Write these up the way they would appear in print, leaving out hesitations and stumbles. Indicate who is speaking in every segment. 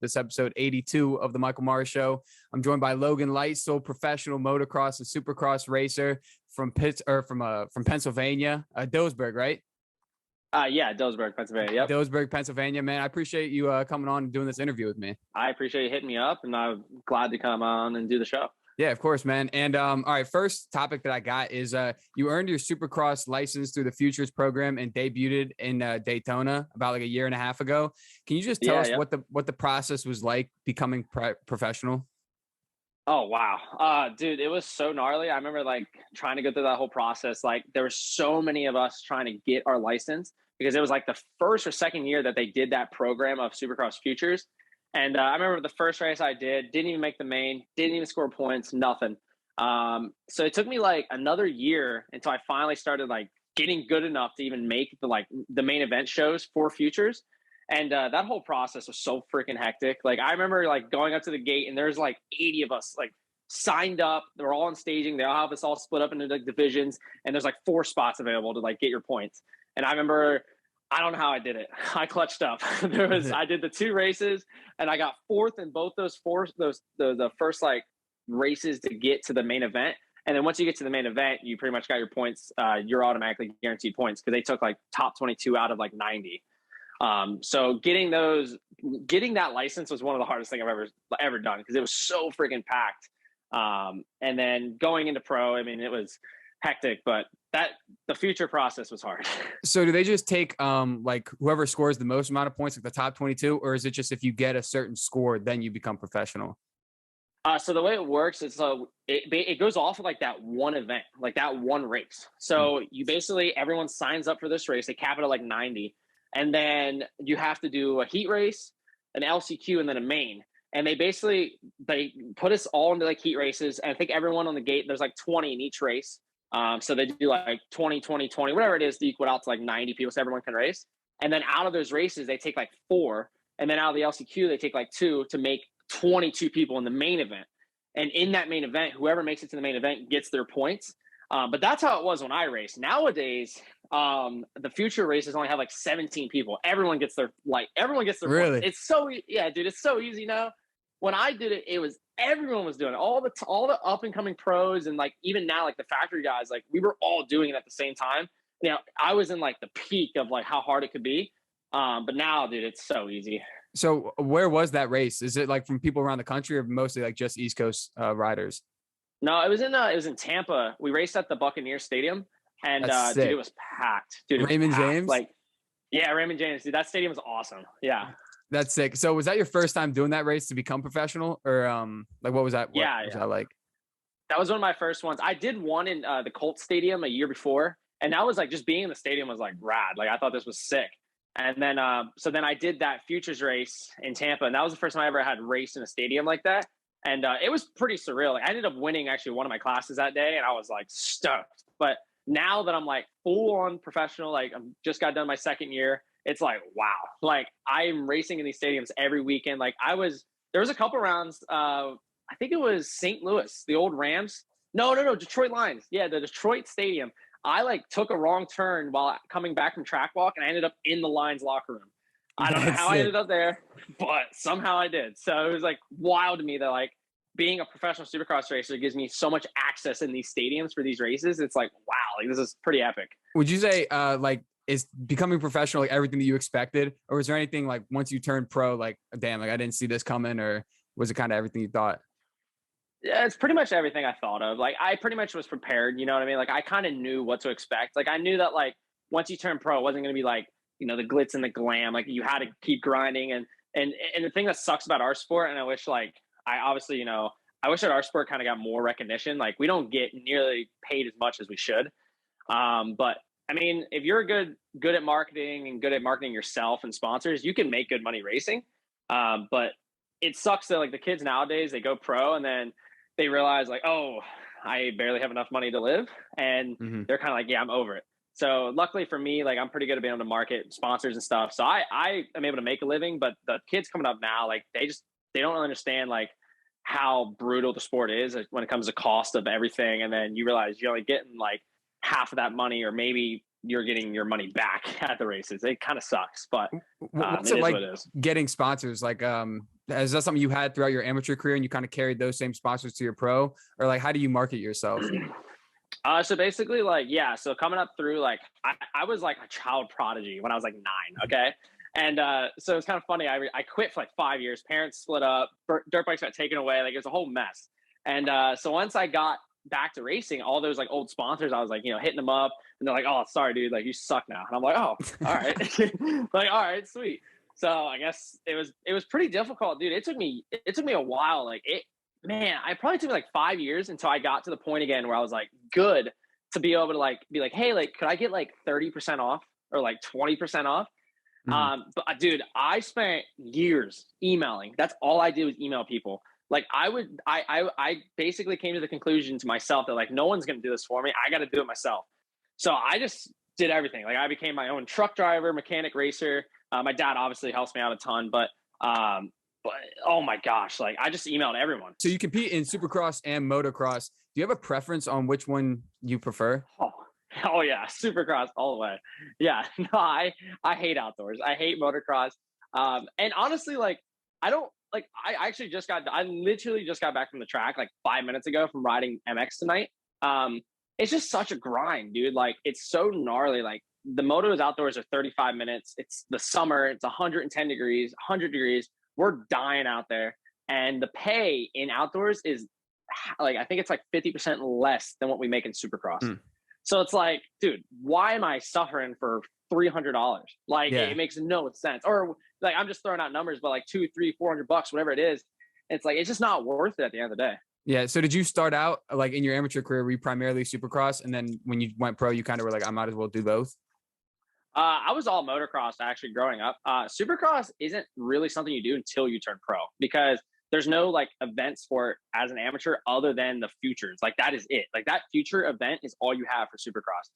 Speaker 1: This episode 82 of the Michael Maher Show. I'm joined by Logan Leitzel, professional motocross and supercross racer from Pennsylvania, Dillsburg, right?
Speaker 2: Yeah, Dillsburg, Pennsylvania. Yep.
Speaker 1: Dillsburg, Pennsylvania, man. I appreciate you coming on and doing this interview with me.
Speaker 2: I appreciate you hitting me up, and I'm glad to come on and do the show.
Speaker 1: Yeah, of course, man. And all right, first topic that I got is you earned your Supercross license through the Futures program and debuted in Daytona about like a year and a half ago. Can you just tell us what the process was like becoming professional?
Speaker 2: Oh, wow. Dude, it was so gnarly. I remember like trying to go through that whole process. Like there were so many of us trying to get our license because it was like the first or second year that they did that program of Supercross Futures. And I remember the first race I didn't even make the main, didn't even score points, nothing. So it took me like another year until I finally started like getting good enough to even make the main event shows for Futures. And that whole process was so freaking hectic. Like I remember like going up to the gate and there's like 80 of us like signed up. They were all in staging. They all have us all split up into like divisions, and there's like 4 spots available to like get your points. And I remember, I don't know how I did it. I clutched up. I did the 2 races and I got 4th in both those the first like races to get to the main event. And then once you get to the main event, you pretty much got your points. You're automatically guaranteed points because they took like top 22 out of like 90. So getting that license was one of the hardest things I've ever done because it was so freaking packed. And then going into pro, I mean, it was hectic, but the future process was hard.
Speaker 1: So do they just take like whoever scores the most amount of points, like the top 22, or is it just if you get a certain score, then you become professional?
Speaker 2: So the way it works is it goes off of like that one event, like that one race. So you basically, everyone signs up for this race. They cap it at like 90. And then you have to do a heat race, an LCQ, and then a main. And they put us all into like heat races. And I think everyone on the gate, there's like 20 in each race. So they do like 20, 20, 20, whatever it is to equal out to like 90 people so everyone can race. And then out of those races, they take like 4. And then out of the LCQ, they take like 2 to make 22 people in the main event. And in that main event, whoever makes it to the main event gets their points. But that's how it was when I raced. Nowadays, the future races only have like 17 people. Everyone gets their
Speaker 1: really
Speaker 2: points. It's so dude, it's so easy now. When I did it, everyone was doing it. All the up and coming pros and like even now like the factory guys, like we were all doing it at the same time. You know, I was in like the peak of like how hard it could be. But now, dude, it's so easy.
Speaker 1: So where was that race? Is it like from people around the country or mostly like just East Coast riders?
Speaker 2: No, it was in Tampa. We raced at the Buccaneer Stadium, and dude, it was packed. Dude,
Speaker 1: Raymond James?
Speaker 2: Like, yeah, Raymond James. Dude, that stadium was awesome. Yeah,
Speaker 1: that's sick. So was that your first time doing that race to become professional, or like what was that? What was that like?
Speaker 2: That was one of my first ones. I did one in the Colts Stadium a year before, and that was like just being in the stadium was like rad. Like I thought this was sick. And then so then I did that Futures race in Tampa, and that was the first time I ever had raced in a stadium like that. And it was pretty surreal. Like I ended up winning actually one of my classes that day, and I was like stoked. But now that I'm like full on professional, like I'm just got done my second year, it's like, wow. Like I'm racing in these stadiums every weekend. Like there was a couple rounds. I think it was St. Louis, the old Rams. No, Detroit Lions. Yeah, the Detroit Stadium. I like took a wrong turn while coming back from track walk, and I ended up in the Lions locker room. I don't know how I ended up there, but somehow I did. So it was like wild to me that like being a professional Supercross racer gives me so much access in these stadiums for these races. It's like, wow, like this is pretty epic.
Speaker 1: Would you say like is becoming professional like everything that you expected, or was there anything like once you turned pro, like damn, like I didn't see this coming, or was it kind of everything you thought?
Speaker 2: Yeah, it's pretty much everything I thought of. Like I pretty much was prepared, you know what I mean? Like I kind of knew what to expect. Like I knew that like once you turn pro, it wasn't going to be like, you know, the glitz and the glam. Like you had to keep grinding. And the thing that sucks about our sport, and I wish like, I wish that our sport kind of got more recognition. Like we don't get nearly paid as much as we should. But I mean, if you're good at marketing and good at marketing yourself and sponsors, you can make good money racing. But it sucks that like the kids nowadays, they go pro and then they realize like, oh, I barely have enough money to live. And they're kind of like, yeah, I'm over it. So luckily for me, like I'm pretty good at being able to market sponsors and stuff. So I am able to make a living, but the kids coming up now, like they don't understand like how brutal the sport is when it comes to cost of everything. And then you realize you're only getting like half of that money, or maybe you're getting your money back at the races. It kind of sucks, but
Speaker 1: what's it like getting sponsors? Like, is that something you had throughout your amateur career and you kind of carried those same sponsors to your pro, or like, how do you market yourself?
Speaker 2: So basically, like, yeah, so coming up through, like, I was like a child prodigy when I was like 9, okay? And so it's kind of funny. I quit for like 5 years. Parents split up. Dirt bikes got taken away. Like, it was a whole mess. And so once I got back to racing, all those like old sponsors, I was like, hitting them up. And they're like, oh, sorry, dude. Like, you suck now. And I'm like, oh, all right. Like, all right, sweet. So I guess it was pretty difficult, dude. It took me a while. Like, man, I probably took me like 5 years until I got to the point again where I was like good to be able to like be like, hey, like, could I get like 30% off or like 20% off? But dude, I spent years emailing. That's all I did was email people. Like, I basically came to the conclusion to myself that like, no one's going to do this for me. I got to do it myself. So I just did everything. Like, I became my own truck driver, mechanic, racer. My dad obviously helps me out a ton, but oh my gosh, like, I just emailed everyone.
Speaker 1: So you compete in Supercross and Motocross. Do you have a preference on which one you prefer?
Speaker 2: Oh yeah, Supercross all the way. Yeah, no, I hate outdoors. I hate motocross. And honestly, like, I literally just got back from the track like 5 minutes ago from riding MX tonight. It's just such a grind, dude. Like, it's so gnarly. Like, the motos outdoors are 35 minutes. It's the summer. It's 110 degrees, 100 degrees. We're dying out there. And the pay in outdoors is like, I think it's like 50% less than what we make in Supercross. So it's like, dude, why am I suffering for $300? Like, it makes no sense. Or like, I'm just throwing out numbers, but like $200, $300, $400, whatever it is. It's like, it's just not worth it at the end of the day.
Speaker 1: Yeah. So did you start out like in your amateur career, were you primarily Supercross? And then when you went pro, you kind of were like, I might as well do both?
Speaker 2: I was all motocross actually growing up. Supercross isn't really something you do until you turn pro, because there's no like events for it as an amateur other than the futures. Like, that is it. Like, that future event is all you have for Supercross.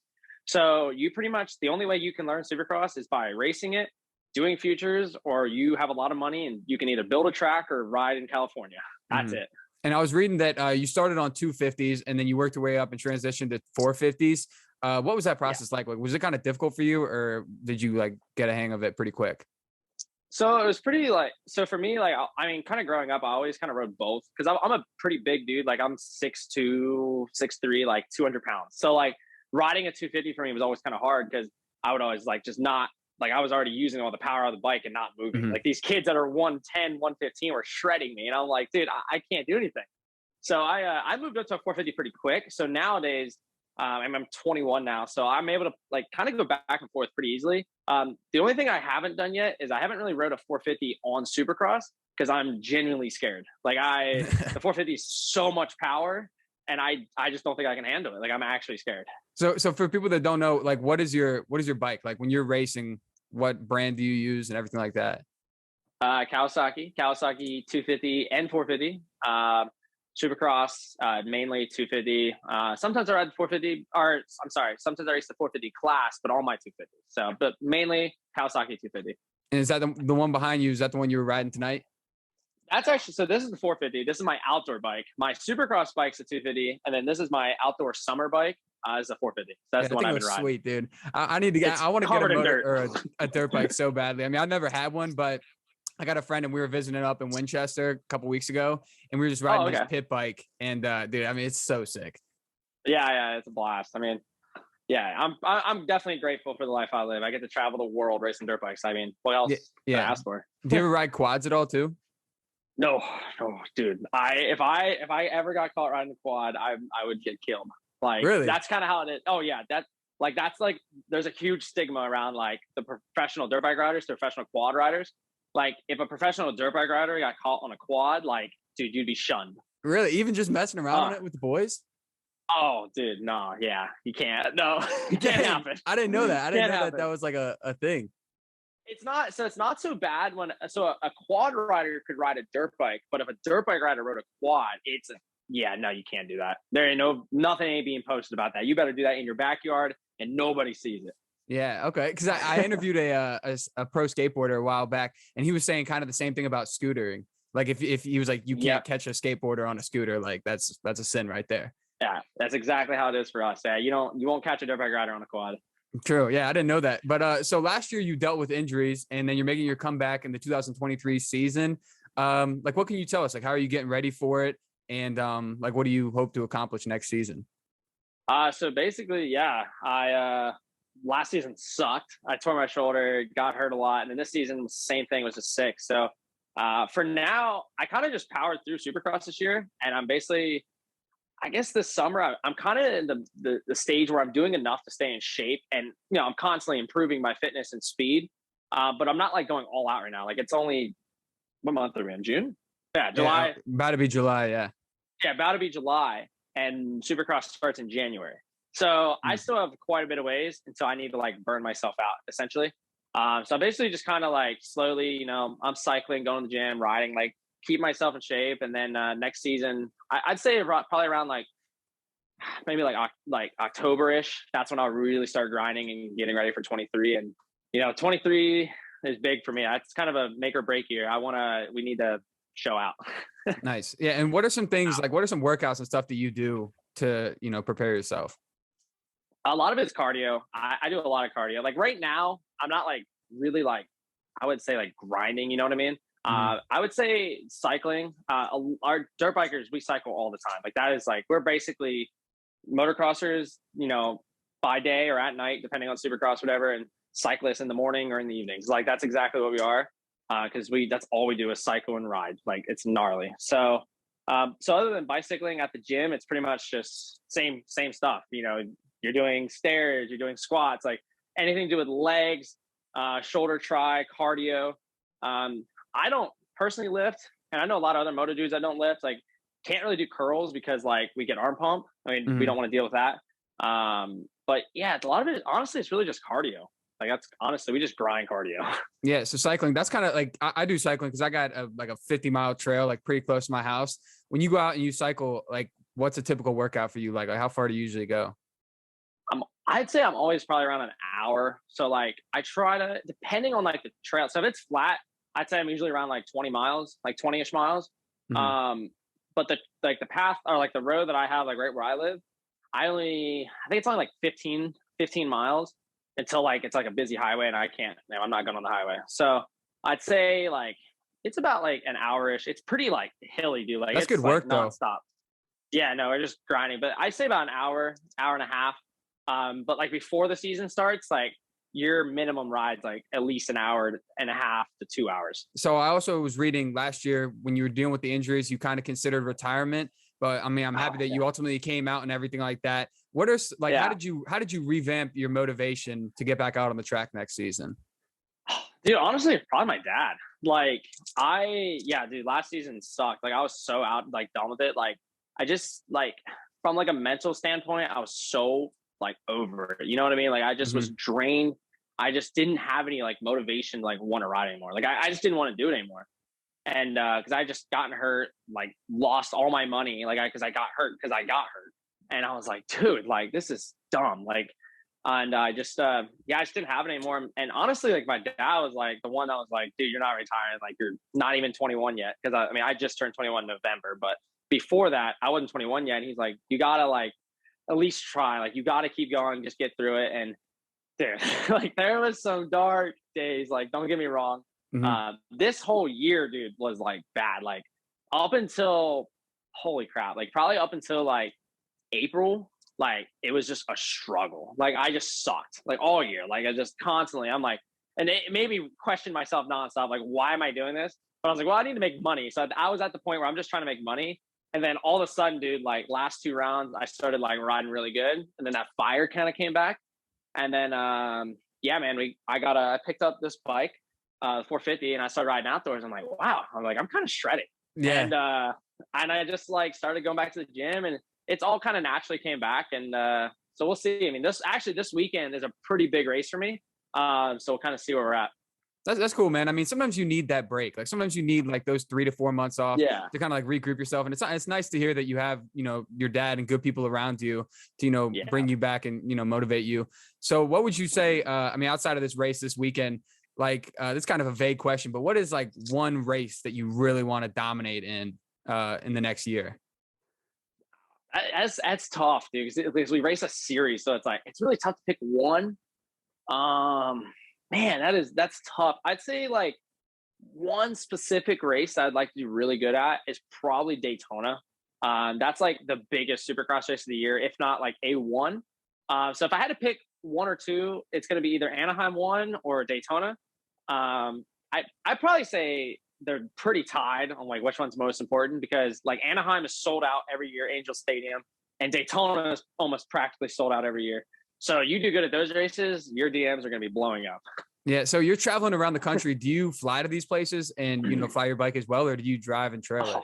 Speaker 2: So you pretty much, the only way you can learn Supercross is by racing it, doing futures, or you have a lot of money and you can either build a track or ride in California. That's it.
Speaker 1: And I was reading that you started on 250s and then you worked your way up and transitioned to 450s. What was that process like? Was it kind of difficult for you, or did you like get a hang of it pretty quick?
Speaker 2: So it was pretty like, so for me, like, I mean, kind of growing up, I always kind of rode both because I'm a pretty big dude. Like, I'm 6'2", 6'3", like 200 pounds. So like, riding a 250 for me was always kind of hard because I would always like just not, like, I was already using all the power of the bike and not moving. Like, these kids that are 110, 115 were shredding me. And I'm like, dude, I can't do anything. So I moved up to a 450 pretty quick. So nowadays, I'm 21 now. So I'm able to like kind of go back and forth pretty easily. The only thing I haven't done yet is I haven't really rode a 450 on Supercross because I'm genuinely scared. Like, the 450 is so much power and I just don't think I can handle it. Like, I'm actually scared. So
Speaker 1: for people that don't know, like, what is your bike? Like, when you're racing, what brand do you use and everything like that?
Speaker 2: Kawasaki 250 and 450. Supercross, mainly 250. Sometimes I ride the 450, or I'm sorry, sometimes I race the 450 class, but all my 250. So, but mainly Kawasaki 250.
Speaker 1: And is that the one behind you? Is that the one you were riding tonight?
Speaker 2: That's actually, so this is the 450. This is my outdoor bike. My Supercross bike's a 250, and then this is my outdoor summer bike. Is a 450. So that's the one I've been riding.
Speaker 1: Sweet, dude. I need to get. I want to get a motor or a dirt bike so badly. I mean, I've never had one, but I got a friend and we were visiting up in Winchester a couple weeks ago, and we were just riding this pit bike. And dude, I mean, it's so sick.
Speaker 2: Yeah, it's a blast. I mean, yeah, I'm definitely grateful for the life I live. I get to travel the world racing dirt bikes. I mean, what else can I ask for?
Speaker 1: Do you ever ride quads at all too?
Speaker 2: No, dude. If I ever got caught riding a quad, I would get killed. Like, really? That's kind of how it is. Oh yeah, that's like there's a huge stigma around like the professional dirt bike riders to professional quad riders. Like, if a professional dirt bike rider got caught on a quad, like, dude, you'd be shunned.
Speaker 1: Really? Even just messing around on it with the boys?
Speaker 2: Oh, dude, no, yeah, you can't. No, it can't happen.
Speaker 1: I didn't know that. I didn't know that was like a thing.
Speaker 2: It's not so bad when a quad rider could ride a dirt bike, but if a dirt bike rider rode a quad, no, you can't do that. There ain't nothing ain't being posted about that. You better do that in your backyard and nobody sees it.
Speaker 1: Yeah. Okay. Cause I interviewed a pro skateboarder a while back, and he was saying kind of the same thing about scootering. Like, if he was like, you can't catch a skateboarder on a scooter, like that's a sin right there.
Speaker 2: Yeah. That's exactly how it is for us. Yeah. You won't catch a dirt bike rider on a quad.
Speaker 1: True. Yeah. I didn't know that. But so last year you dealt with injuries, and then you're making your comeback in the 2023 season. Like, what can you tell us? Like, how are you getting ready for it? And like, what do you hope to accomplish next season?
Speaker 2: So basically, yeah, I last season sucked. I tore my shoulder, got hurt a lot, and then this season, same thing, was just sick. So for now, I kind of just powered through Supercross this year, and I'm basically, I guess this summer, I'm kind of in the stage where I'm doing enough to stay in shape, and I'm constantly improving my fitness and speed. But I'm not like going all out right now. Like, it's only, what month are we in? June? Yeah, July.
Speaker 1: Yeah, about to be July. Yeah.
Speaker 2: Yeah, about to be July, and Supercross starts in January. So I still have quite a bit of ways until I need to like burn myself out, essentially. So I'm basically just kind of like slowly, I'm cycling, going to the gym, riding, like keep myself in shape. And then next season, I'd say probably around like maybe like October-ish. That's when I'll really start grinding and getting ready for 23. And 23 is big for me. It's kind of a make or break year. We need to show out.
Speaker 1: Nice. Yeah. And what are some things like, what are some workouts and stuff that you do to, prepare yourself?
Speaker 2: A lot of it's cardio. I do a lot of cardio. Like right now, I'm not like really like, I would say like grinding, you know what I mean? I would say cycling. Our dirt bikers, we cycle all the time. Like that is like, we're basically motocrossers, by day or at night, depending on Supercross, whatever, and cyclists in the morning or in the evenings. Like that's exactly what we are. Cause that's all we do is cycle and ride. Like it's gnarly. So other than bicycling at the gym, it's pretty much just same stuff. You're doing stairs, you're doing squats, like anything to do with legs, shoulder try, cardio. I don't personally lift, and I know a lot of other moto dudes that don't lift, like can't really do curls because like we get arm pump. I mean, we don't want to deal with that. But yeah, a lot of it, honestly, it's really just cardio. Like that's honestly, we just grind cardio.
Speaker 1: Yeah. So cycling, that's kind of like, I do cycling because I got like a 50-mile trail, like pretty close to my house. When you go out and you cycle, like what's a typical workout for you? Like how far do you usually go?
Speaker 2: I'd say I'm always probably around an hour. So like I try to, depending on like the trail. So if it's flat, I'd say I'm usually around like 20 miles, like 20-ish miles. But the path or like the road that I have, like right where I live, I think it's only like 15 miles until like, it's like a busy highway and I'm not going on the highway. So I'd say like, it's about like an hour-ish. It's pretty like hilly, dude. Like
Speaker 1: that's
Speaker 2: it's
Speaker 1: good work
Speaker 2: like
Speaker 1: though.
Speaker 2: Nonstop. Yeah, no, we're just grinding, but I'd say about an hour and a half. But like before the season starts, like your minimum rides like at least an hour and a half to 2 hours.
Speaker 1: So I also was reading last year when you were dealing with the injuries, you kind of considered retirement, but I mean, I'm happy that you ultimately came out and everything like that. What are like, how did you revamp your motivation to get back out on the track next season?
Speaker 2: Dude, honestly, probably my dad. Like dude, last season sucked. Like I was so out, like done with it. Like I just like from like a mental standpoint, I was so like over it. You know what I mean? Like I just was drained. I just didn't have any like motivation to like want to ride anymore. Like I just didn't want to do it anymore. And because I just gotten hurt, like lost all my money, like because I got hurt. And I was like, dude, like this is dumb. Like, and I just I just didn't have it anymore. And honestly, like my dad was like the one that was like, dude, you're not retiring. Like you're not even 21 yet. Because I just turned 21 in November, but before that, I wasn't 21 yet. And he's like, you gotta like at least try. Like you gotta keep going, just get through it. And dude, like there was some dark days. Like don't get me wrong. This whole year, dude, was like bad. Like up until holy crap, like probably up until like April, like it was just a struggle. Like I just sucked like all year. Like I just constantly, I'm like, and it made me question myself nonstop. Like, why am I doing this? But I was like, well, I need to make money. So I was at the point where I'm just trying to make money. And then all of a sudden, dude, like last 2 rounds, I started like riding really good. And then that fire kind of came back. And then, yeah, man, I picked up this bike, 450, and I started riding outdoors. I'm like, wow, I'm kind of shredded. Yeah. And I just like started going back to the gym, and it's all kind of naturally came back. And so we'll see. I mean, this weekend is a pretty big race for me. So we'll kind of see where we're at.
Speaker 1: That's cool, man. I mean, sometimes you need that break. Like sometimes you need like those 3 to 4 months off to kind of like regroup yourself. And it's nice to hear that you have, your dad and good people around you to, bring you back and, motivate you. So what would you say, I mean, outside of this race this weekend, like this kind of a vague question, but what is like one race that you really want to dominate in the next year?
Speaker 2: That's tough, dude, because we race a series. So it's really tough to pick one. Man, that's tough. I'd say like one specific race that I'd like to do really good at is probably Daytona. That's like the biggest Supercross race of the year, if not like A1. So if I had to pick one or two, it's going to be either Anaheim 1 or Daytona. I'd probably say they're pretty tied on like which one's most important, because like Anaheim is sold out every year, Angel Stadium, and Daytona is almost practically sold out every year. So you do good at those races, your DMs are going to be blowing up.
Speaker 1: Yeah. So you're traveling around the country. Do you fly to these places and, fly your bike as well, or do you drive and trail it?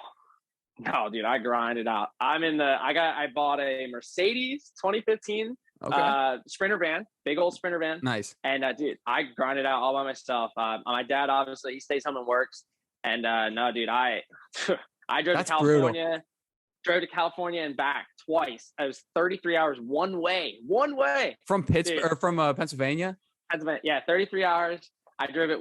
Speaker 2: No, dude, I grind it out. I bought a Mercedes 2015 Sprinter van, big old Sprinter van.
Speaker 1: Nice.
Speaker 2: And dude, I grind it out all by myself. My dad, obviously, he stays home and works. And no, dude, I drove to California. Brutal. Drove to California and back twice. It was 33 hours one way.
Speaker 1: From Pittsburgh or from Pennsylvania?
Speaker 2: Pennsylvania, yeah, 33 hours. I drove it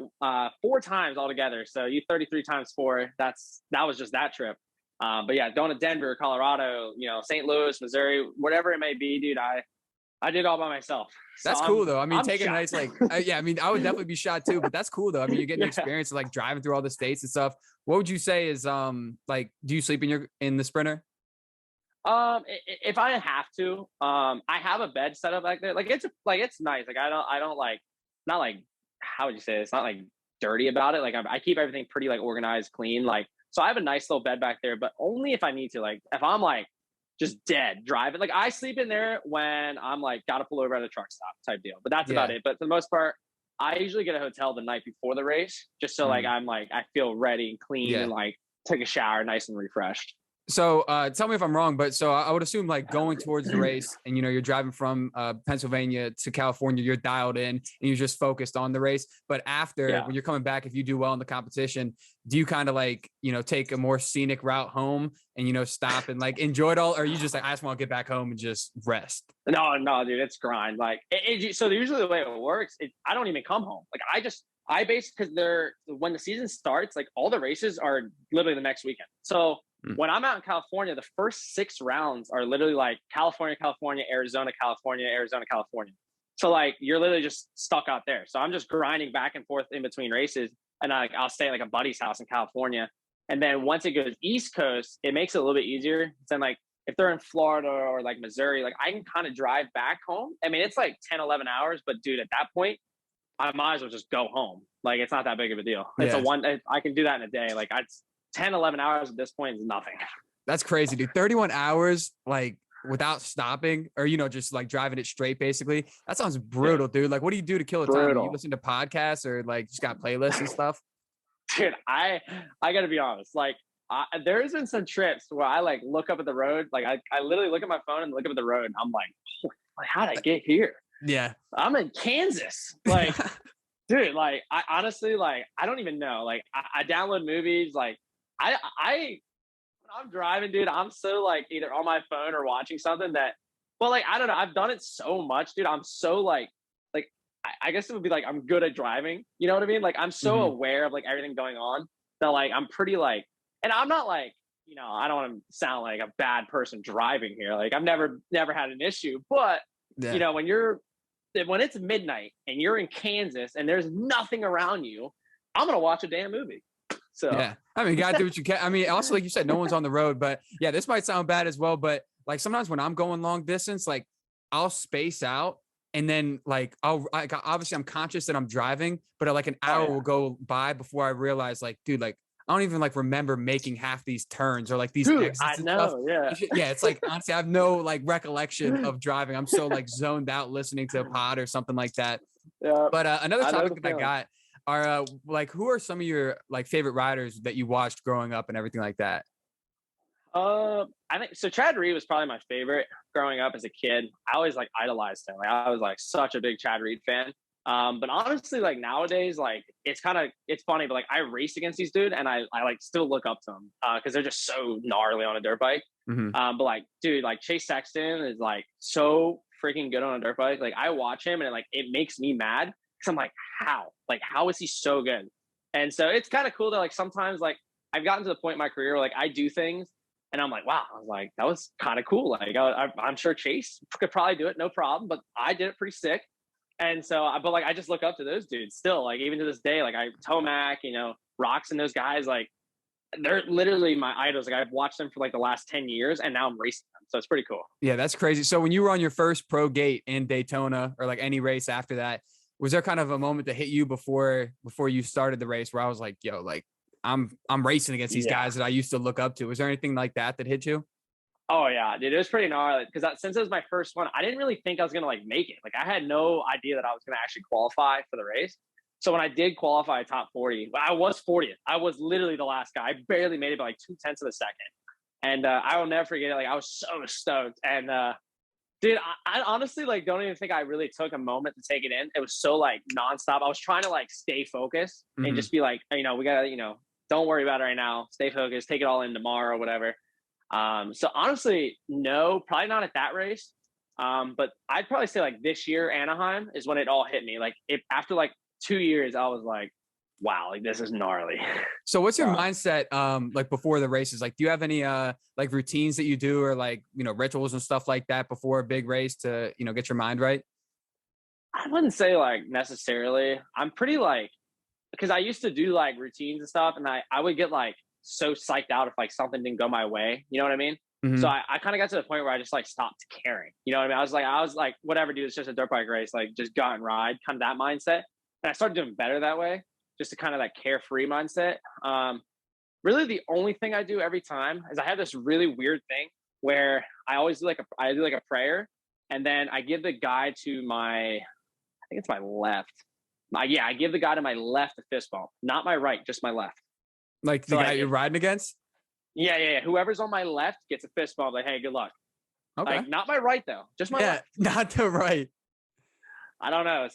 Speaker 2: 4 times altogether. So you 33 times 4. That was just that trip. But yeah, going to Denver, Colorado, St. Louis, Missouri, whatever it may be, dude, I did all by myself. So
Speaker 1: that's cool though. I mean, taking a nice I would definitely be shot too, but that's cool though. I mean, you're getting experience of like driving through all the states and stuff. What would you say is like, do you sleep in the Sprinter?
Speaker 2: If I have to, I have a bed set up back there. Like it's nice. Like I don't like, not like, how would you say it? It's not like dirty about it. Like I keep everything pretty like organized, clean. Like, so I have a nice little bed back there, but only if I need to. Like if I'm like just dead driving, like I sleep in there when I'm like got to pull over at a truck stop type deal. But that's about it. But for the most part, I usually get a hotel the night before the race, just so like I'm like I feel ready and clean and like take a shower, nice and refreshed.
Speaker 1: So tell me if I'm wrong, but so I would assume like going towards the race and, you're driving from Pennsylvania to California, you're dialed in and you're just focused on the race. But after when you're coming back, if you do well in the competition, do you kind of like, take a more scenic route home and, stop and like enjoy it all? Or are you just like, I just want to get back home and just rest?
Speaker 2: No, dude, it's grind. Like, so usually the way it works, I don't even come home. Like I basically, because when the season starts, like all the races are literally the next weekend. So when I'm out in California, the first 6 rounds are literally like California, Arizona, California. So like you're literally just stuck out there. So I'm just grinding back and forth in between races, and I'll stay at like a buddy's house in California. And then once it goes East Coast, it makes it a little bit easier. Then like if they're in Florida or like Missouri, like I can kind of drive back home. I mean, it's like 10, 11 hours, but dude, at that point, I might as well just go home. Like it's not that big of a deal. It's I can do that in a day. Like 10, 11 hours at this point is nothing.
Speaker 1: That's crazy, dude. 31 hours, like without stopping or, just like driving it straight, basically. That sounds brutal, dude. Like, what do you do to kill the time? Do you listen to podcasts or like just got playlists and stuff?
Speaker 2: Dude, I gotta be honest. Like there's been some trips where I like look up at the road. Like I literally look at my phone and look up at the road and I'm like, how did I get here?
Speaker 1: Yeah.
Speaker 2: I'm in Kansas. Like, dude, like I honestly, like, I don't even know. Like I download movies. Like when I'm driving, dude, I'm so like either on my phone or watching something that, well, like, I don't know. I've done it so much, dude. I'm so like I guess it would be like, I'm good at driving. You know what I mean? Like I'm so aware of like everything going on that like, I'm pretty like, and I'm not like, I don't want to sound like a bad person driving here. Like I've never had an issue, but when it's midnight and you're in Kansas and there's nothing around you, I'm going to watch a damn movie. So,
Speaker 1: yeah, I mean, you got to do what you can. I mean, also, like you said, no one's on the road, but yeah, this might sound bad as well. But like sometimes when I'm going long distance, like I'll space out and then like, obviously I'm conscious that I'm driving, but like an hour will go by before I realize like, dude, like I don't even like remember making half these turns or like these exits
Speaker 2: I know,
Speaker 1: stuff. Yeah. It's like, honestly, I have no like recollection of driving. I'm so like zoned out listening to a pod or something like that. Yeah. But another topic that I got are like, who are some of your like favorite riders that you watched growing up and everything like that?
Speaker 2: I think so. Chad Reed was probably my favorite growing up as a kid. I always like idolized him. Like I was like such a big Chad Reed fan. But honestly, like nowadays, like it's funny, but like I race against these dude and I like still look up to them because they're just so gnarly on a dirt bike. But like, dude, like Chase Sexton is like so freaking good on a dirt bike. Like I watch him and it makes me mad because I'm like, how is he so good? And so it's kind of cool that like sometimes like I've gotten to the point in my career where like I do things and I'm like, wow, I was like, that was kind of cool. Like I'm sure Chase could probably do it, no problem, but I did it pretty sick. And so, but like, I just look up to those dudes still, like even to this day, like Tomac, Rocks and those guys, like they're literally my idols. Like I've watched them for like the last 10 years and now I'm racing them. So it's pretty cool.
Speaker 1: Yeah, that's crazy. So when you were on your first pro gate in Daytona or like any race after that, was there kind of a moment that hit you before you started the race where I was like, yo, like I'm racing against these guys that I used to look up to? Was there anything like that hit you?
Speaker 2: Oh yeah, dude, it was pretty gnarly because since it was my first one, I didn't really think I was going to like make it. Like I had no idea that I was going to actually qualify for the race. So when I did qualify top 40, I was 40th. I was literally the last guy. I barely made it by like 0.2 of a second. And I will never forget it. Like I was so stoked. And dude, I honestly like don't even think I really took a moment to take it in. It was so like nonstop. I was trying to like stay focused and just be like, we gotta, don't worry about it right now. Stay focused. Take it all in tomorrow or whatever. So honestly, no, probably not at that race. But I'd probably say like this year, Anaheim is when it all hit me. Like after like 2 years, I was like, wow, like this is gnarly.
Speaker 1: So what's your mindset like before the races? Like do you have any like routines that you do or like, rituals and stuff like that before a big race to, get your mind right?
Speaker 2: I wouldn't say like necessarily. I'm pretty like, because I used to do like routines and stuff and I would get like so psyched out if like something didn't go my way. You know what I mean? So I kind of got to the point where I just like stopped caring. You know what I mean? I was like, whatever, dude, it's just a dirt bike race. Like just go and ride, kind of that mindset. And I started doing better that way, just to kind of that carefree mindset. Really the only thing I do every time is I have this really weird thing where I always do like a prayer. And then I give the guy to I think it's my left. I give the guy to my left a fist bump, not my right, just my left.
Speaker 1: Like the guy you're riding against?
Speaker 2: Yeah. Whoever's on my left gets a fist bump. Like, hey, good luck.
Speaker 1: Okay.
Speaker 2: Like, not my right though, just my left.
Speaker 1: Not the right.
Speaker 2: I don't know.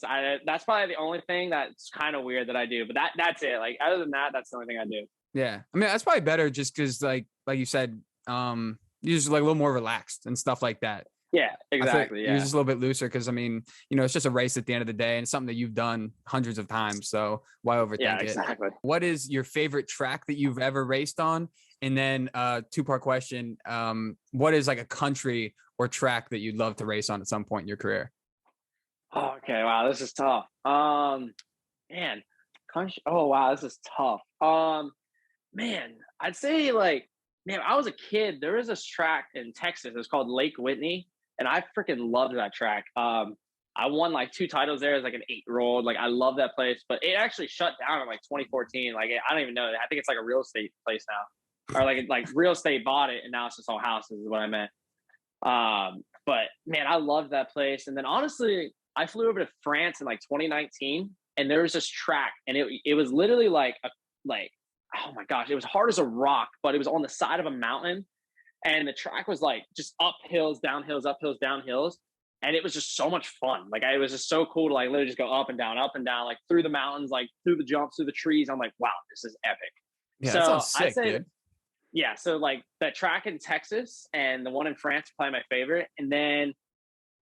Speaker 2: That's probably the only thing that's kind of weird that I do. But that's it. Like other than that, that's the only thing I do.
Speaker 1: Yeah, I mean that's probably better just because like you said, you're just like a little more relaxed and stuff like that.
Speaker 2: Yeah, exactly.
Speaker 1: You're just a little bit looser because I mean, it's just a race at the end of the day and it's something that you've done hundreds of times. So why overthink
Speaker 2: it? Exactly.
Speaker 1: What is your favorite track that you've ever raced on? And then two-part question. What is like a country or track that you'd love to race on at some point in your career?
Speaker 2: Okay, wow, this is tough. Man, country. Oh wow, this is tough. Man, I'd say like, man, I was a kid. There was this track in Texas. It's called Lake Whitney, and I freaking loved that track. I won like 2 titles there as like an 8-year-old. Like I love that place, but it actually shut down in like 2014. Like I don't even know. I think it's like a real estate place now, or like real estate bought it, and now it's just all houses. Is what I meant. But man, I loved that place. And then honestly, I flew over to France in like 2019 and there was this track and it was literally like oh my gosh, it was hard as a rock, but it was on the side of a mountain and the track was like just up hills, down hills, up hills, down hills. And it was just so much fun. Like it was just so cool to like literally just go up and down, like through the mountains, like through the jumps, through the trees. I'm like, wow, this is epic.
Speaker 1: Yeah, so that sounds sick, dude.
Speaker 2: Yeah, so like the track in Texas and the one in France are probably my favorite. And then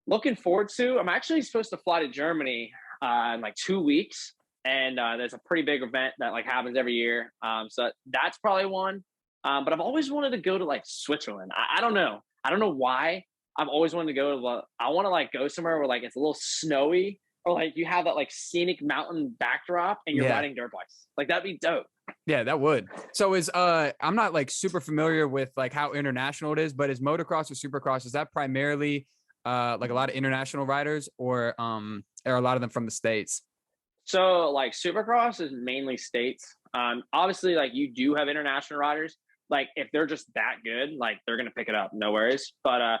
Speaker 2: looking forward to, I'm actually supposed to fly to Germany in like 2 weeks. And there's a pretty big event that like happens every year. So that's probably one. But I've always wanted to go to like Switzerland. I don't know. I don't know why. I've always wanted to go to, I want to like go somewhere where like it's a little snowy or like you have that like scenic mountain backdrop and you're riding dirt bikes. Like that'd be dope.
Speaker 1: Yeah, that would. So I'm not like super familiar with like how international it is, but is motocross or supercross, is that primarily like a lot of international riders or are a lot of them from the States?
Speaker 2: So like supercross is mainly States. Obviously like you do have international riders. Like if they're just that good, like they're going to pick it up. No worries. But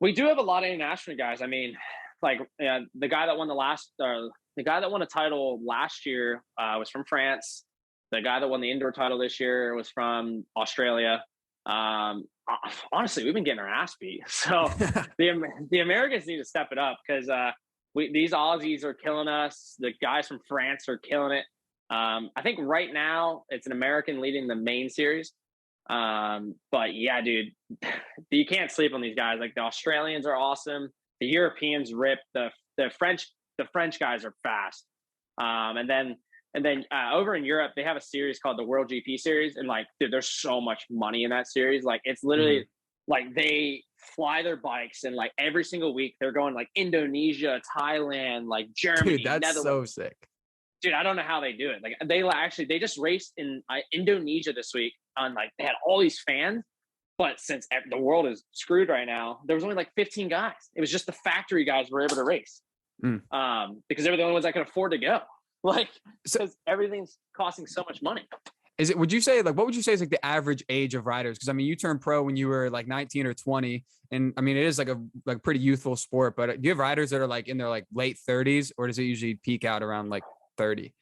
Speaker 2: we do have a lot of international guys. I mean, like the guy that won the title last year was from France. The guy that won the indoor title this year was from Australia. Honestly, we've been getting our ass beat. So the Americans need to step it up because these Aussies are killing us. The guys from France are killing it. I think right now it's an American leading the main series. But yeah, dude, you can't sleep on these guys. Like the Australians are awesome. The Europeans rip. The French guys are fast. And then over in Europe, they have a series called the World GP series. And like, dude, there's so much money in that series. Like it's literally like they fly their bikes and like every single week they're going like Indonesia, Thailand, like Germany.
Speaker 1: Dude, that's
Speaker 2: Netherlands.
Speaker 1: so sick.
Speaker 2: dude, I don't know how they do it. Like they just raced in Indonesia this week on like, they had all these fans, but since the world is screwed right now, there was only like 15 guys. It was just the factory guys were able to race. Because they were the only ones that could afford to go. Like, because everything's costing so much money.
Speaker 1: Would you say, like, what would you say is like the average age of riders? Because I mean, you turned pro when you were like 19 or 20, and I mean, it is like a pretty youthful sport. But do you have riders that are like in their like late 30s, or does it usually peak out around like 30?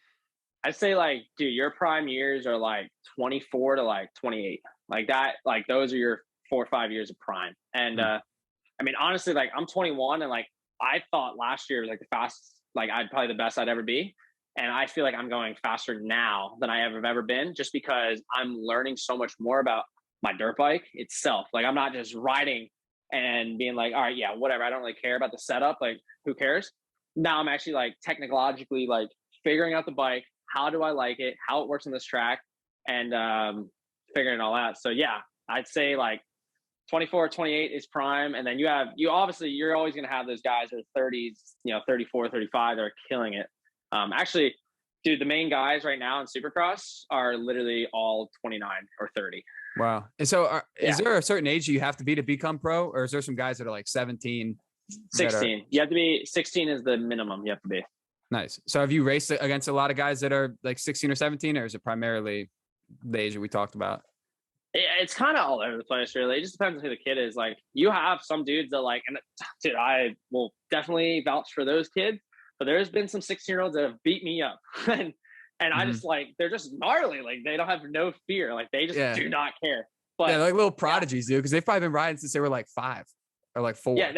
Speaker 2: I'd say like, dude, your prime years are like 24 to like 28, like that. Like those are your 4 or 5 years of prime. And I mean, honestly, like I'm 21, and like I thought last year was like the fastest, like I'd probably the best I'd ever be. And I feel like I'm going faster now than I have ever been, just because I'm learning so much more about my dirt bike itself. Like I'm not just riding and being like, all right, yeah, whatever. I don't really care about the setup. Like who cares? Now I'm actually like technologically like figuring out the bike. How do I like it? How it works on this track, and figuring it all out. So yeah, I'd say like 24, 28 is prime. And then you're always going to have those guys in their 30s, 34, 35, that are killing it. Actually, dude, the main guys right now in Supercross are literally all 29 or 30.
Speaker 1: Wow. And so is there a certain age you have to be to become pro, or is there some guys that are like 17?
Speaker 2: 16. You have to be 16 is the minimum you have to be.
Speaker 1: Nice. So have you raced against a lot of guys that are like 16 or 17, or is it primarily the age that we talked about?
Speaker 2: It's kind of all over the place, really. It just depends on who the kid is. Like you have some dudes that like, and dude, I will definitely vouch for those kids. But there's been some 16-year-olds that have beat me up, and I just like, they're just gnarly. Like they don't have no fear. Like they just do not care. But
Speaker 1: yeah, like little prodigies, dude, because they've probably been riding since they were like 5 or like 4.
Speaker 2: Yeah,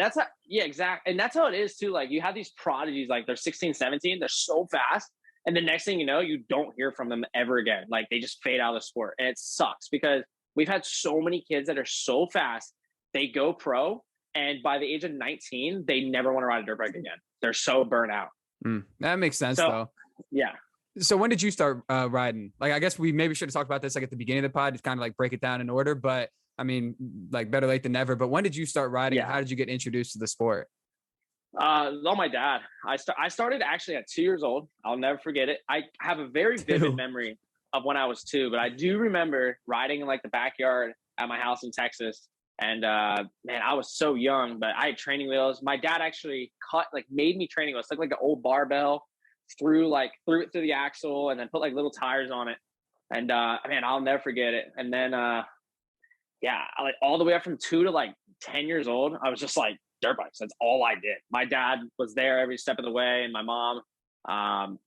Speaker 2: exactly. And that's how it is too. Like you have these prodigies, like they're 16, 17, they're so fast. And the next thing you know, you don't hear from them ever again. Like they just fade out of the sport. And it sucks because we've had so many kids that are so fast, they go pro. And by the age of 19, they never want to ride a dirt bike again. They're so burnt out.
Speaker 1: That makes sense, though.
Speaker 2: Yeah.
Speaker 1: So when did you start riding? Like, I guess we maybe should have talked about this like at the beginning of the pod, just kind of like break it down in order. But I mean, like better late than never. But when did you start riding? Yeah. And how did you get introduced to the sport?
Speaker 2: Oh, my dad. I started actually at 2 years old. I'll never forget it. I have a very vivid memory of when I was 2, but I do remember riding in like the backyard at my house in Texas. And man, I was so young, but I had training wheels. My dad actually made me training wheels. Took like an old barbell, threw it through the axle, and then put like little tires on it. And man, I'll never forget it. And then like all the way up from 2 to like 10 years old, I was just like dirt bikes. That's all I did. My dad was there every step of the way, and my mom.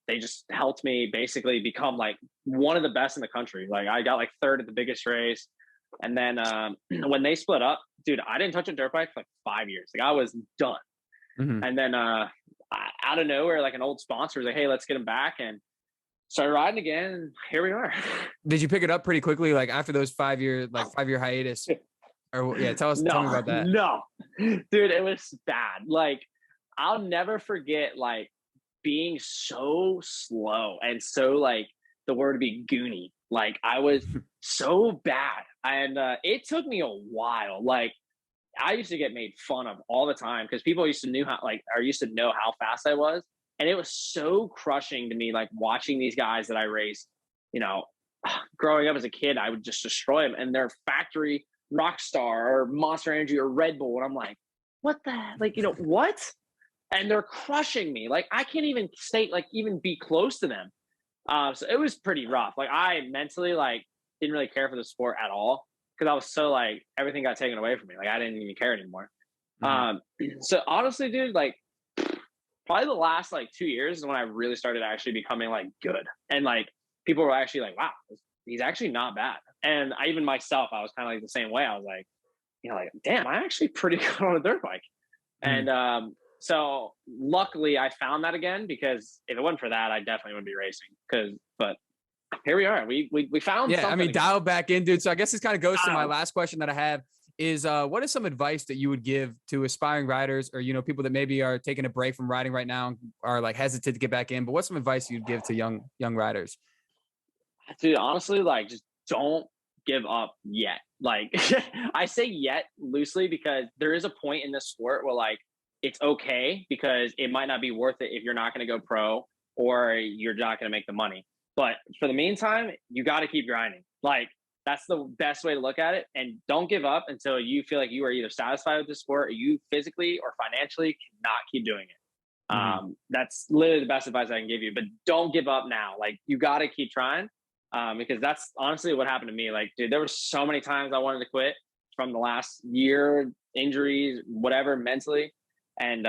Speaker 2: They just helped me basically become like one of the best in the country. Like I got like 3rd at the biggest race. And then when they split up, dude, I didn't touch a dirt bike for like 5 years. Like I was done. And then out of nowhere, like an old sponsor was like, hey, let's get him back, and started riding again. And here we are.
Speaker 1: Did you pick it up pretty quickly, like after those 5-year hiatus? Or yeah, tell me about that.
Speaker 2: No, dude, it was bad. Like I'll never forget like being so slow and so like the word would be goony. Like I was so bad. And it took me a while. Like I used to get made fun of all the time because people used to know how fast I was. And it was so crushing to me, like watching these guys that I raced, growing up as a kid, I would just destroy them. And they're factory Rockstar or Monster Energy or Red Bull. And I'm like, what the heck? Like, what? And they're crushing me. Like I can't even even be close to them. So it was pretty rough. Like I mentally didn't really care for the sport at all because I was so like everything got taken away from me. Like I didn't even care anymore. So honestly, dude, like probably the last 2 years is when I really started actually becoming like good. And like people were actually like, wow, he's actually not bad. And I was kind of like the same way. I was like, damn, I'm actually pretty good on a dirt bike. And so luckily I found that again, because if it wasn't for that, I definitely wouldn't be racing. But here we are. We found something.
Speaker 1: I mean, dial back in, dude. So I guess this kind of goes to my last question that I have is what is some advice that you would give to aspiring riders or, people that maybe are taking a break from riding right now and are like hesitant to get back in, but what's some advice you'd give to young riders?
Speaker 2: Dude, honestly, just don't give up yet. Like I say yet loosely because there is a point in this sport where it's okay because it might not be worth it if you're not going to go pro or you're not going to make the money. But for the meantime, you got to keep grinding. Like, that's the best way to look at it. And don't give up until you feel like you are either satisfied with the sport, or you physically or financially cannot keep doing it. That's literally the best advice I can give you. But don't give up now. Like, you got to keep trying, because that's honestly what happened to me. Like, dude, there were so many times I wanted to quit from the last year, injuries, whatever, mentally. And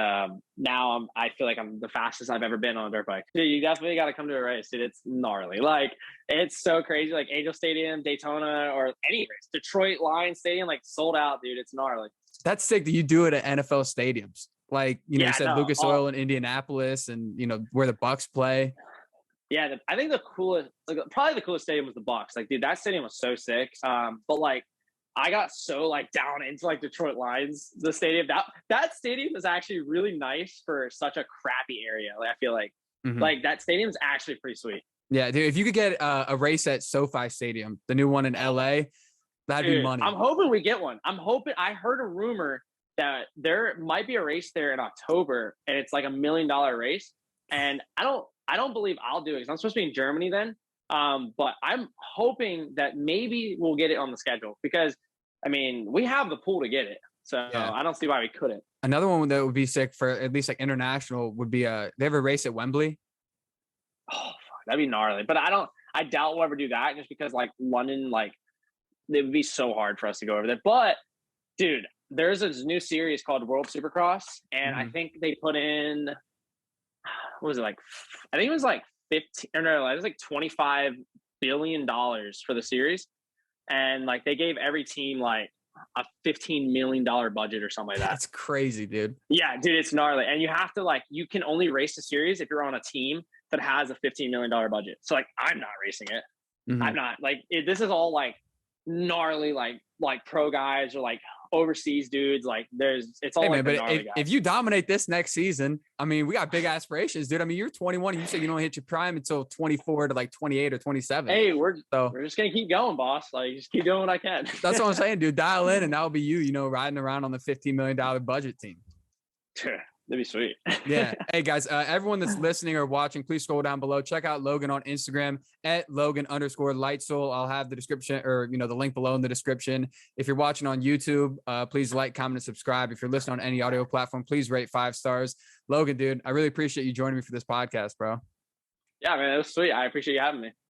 Speaker 2: now I feel like I'm the fastest I've ever been on a dirt bike. Dude, you definitely got to come to a race, dude. It's gnarly. Like, it's so crazy. Like Angel Stadium, Daytona, or any race. Detroit Lions Stadium, like, sold out, dude. It's gnarly.
Speaker 1: That's sick that you do it at NFL stadiums. Like, you know, you said Lucas Oil in Indianapolis, and, you know, where the Bucks play.
Speaker 2: Yeah, I think the coolest, like, probably the coolest stadium was the Bucks. Like, dude, that stadium was so sick. But, like, I got so, like, down into, like, Detroit Lions, the stadium. That stadium is actually really nice for such a crappy area. Like, I feel like, like, that stadium's actually pretty sweet.
Speaker 1: Yeah, dude, if you could get a race at SoFi Stadium, the new one in LA, that'd be money.
Speaker 2: I'm hoping we get one. I heard a rumor that there might be a race there in October, and it's like $1 million race. And I don't believe I'll do it, because I'm supposed to be in Germany then. But I'm hoping that maybe we'll get it on the schedule, because, I mean, we have the pool to get it. So yeah. I don't see why we couldn't. Another
Speaker 1: one that would be sick for at least like international would be they have a race at Wembley.
Speaker 2: Oh, fuck, that'd be gnarly. But I doubt we'll ever do that, just because, like, London, like, it would be so hard for us to go over there. But, dude, there's a new series called World Supercross, and I think they put in, what was it, like, I think it was like 15, or no, it was like $25 billion for the series. And, like, they gave every team like a $15 million budget or something like that.
Speaker 1: That's crazy, dude.
Speaker 2: Yeah, dude, it's gnarly. And you have to, like, you can only race the series if you're on a team that has a $15 million budget. So, like, I'm not racing it. I'm not, like, this is all, like, gnarly, like pro guys, or like overseas dudes. Like, it's all, hey, man,
Speaker 1: like, but if you dominate this next season, I mean, we got big aspirations, dude. I mean, you're 21 and you said you don't hit your prime until 24 to like 28 or 27.
Speaker 2: Hey, we're just gonna keep going, boss. Like, just keep doing what I can.
Speaker 1: That's what I'm saying, dude. Dial in, and that'll be you know, riding around on the $15 million budget team.
Speaker 2: That'd be sweet.
Speaker 1: Yeah. Hey, guys, everyone that's listening or watching, please scroll down below. Check out Logan on Instagram at Logan_Leitzel. I'll have the description, or, you know, the link below in the description. If you're watching on YouTube, please like, comment, and subscribe. If you're listening on any audio platform, please rate 5 stars. Logan, dude, I really appreciate you joining me for this podcast, bro.
Speaker 2: Yeah, man, it was sweet. I appreciate you having me.